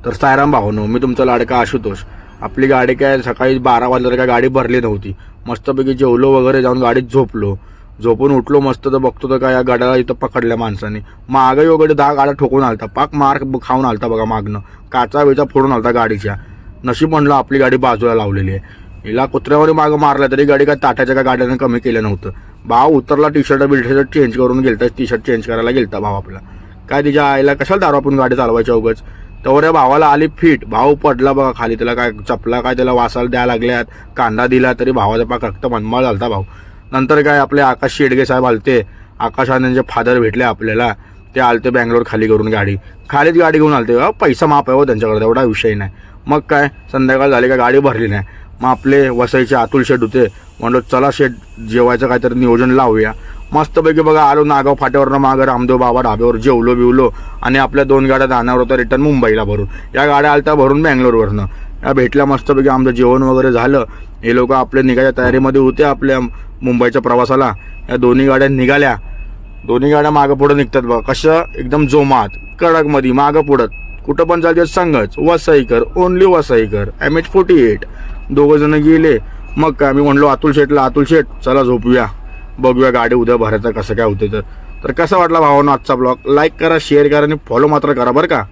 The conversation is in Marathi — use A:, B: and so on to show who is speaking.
A: तर सायराम भावनो, मी तुमचा लाडका आशुतोष. आपली गाडी काय सकाळी 12 वाजता काय गाडी भरली नव्हती. मस्तपैकी जेवलो वगैरे, जाऊन गाडीत झोपलो. झोपून उठलो मस्त, तर बघतो तर काय या गाड्याला इथं पकडल्या माणसाने. मागही वगैरे 10 गाड्या ठोकून आलता, पाक मार खाऊन आलता बघा मागनं. काचा बिचा फोडून आलता गाडीच्या. नशीब म्हणलं आपली गाडी बाजूला लावलेली आहे. हिला कुत्र्यावर मागं मारला तरी गाडी काय ताट्याच्या काय गाड्यानं कमी केलं नव्हतं. भाव उतरला, टी शर्ट चेंज करून गेलता, टी शर्ट चेंज करायला गेलता भाव आपला. काय तिच्या आईला कशाला दारू आपण गाडी चालवायच्या उगाच. तेवढ्या भावाला आली फिट. भाऊ पडला बघा खाली. त्याला काय चपला काय त्याला वासाला द्यायला लागल्यात. कांदा दिला तरी भावाचा पाक रक्त मनमळ झालता भाऊ. नंतर काय आपले आकाश शेडगे साहेब आलते. आकाश आनंदचे फादर भेटले आपल्याला. ते आलते बँगलोर खाली करून गाडी. खालीच गाडी घेऊन आलते. पैसा माप आहे हो त्यांच्याकडे, तेवढा विषय नाही. मग काय संध्याकाळ झाली का गाडी भरली नाही. मग आपले वसईचे अतुल शेठ होते. म्हणलो चला शेठ जेवायचं काहीतरी नियोजन लावूया. मस्तपैकी बघा आलो नागाव फाट्यावरनं मागं रामदेव बाबा ढाब्यावर जेवलो बिवलो. आणि आपल्या 2 गाड्या जाणार होत्या रिटर्न मुंबईला भरून. या गाड्या आलत्या भरून बँगलोरवरनं. या भेटल्या मस्तपैकी. आमचं जेवण वगैरे झालं. हे लोक आपल्या निघायच्या तयारीमध्ये होते आपल्या मुंबईच्या प्रवासाला. या दोन्ही गाड्या निघाल्या. दोन्ही गाड्या मागं पुढं निघतात बघा कशा एकदम जोमात कडकमध्ये मागं पुढं. कुठं पण चालते संघच वसईकर, ओनली वसईकर, MH48. 2 जण गेले. मग काय मी म्हणलो अतुल शेठ चला झोपूया, बघूया गाडी उद्या भरायचं कसं काय होते. तर कसा वाटला भावांनो आजचा ब्लॉग. लाईक करा, शेअर करा आणि फॉलो मात्र करा बरं का.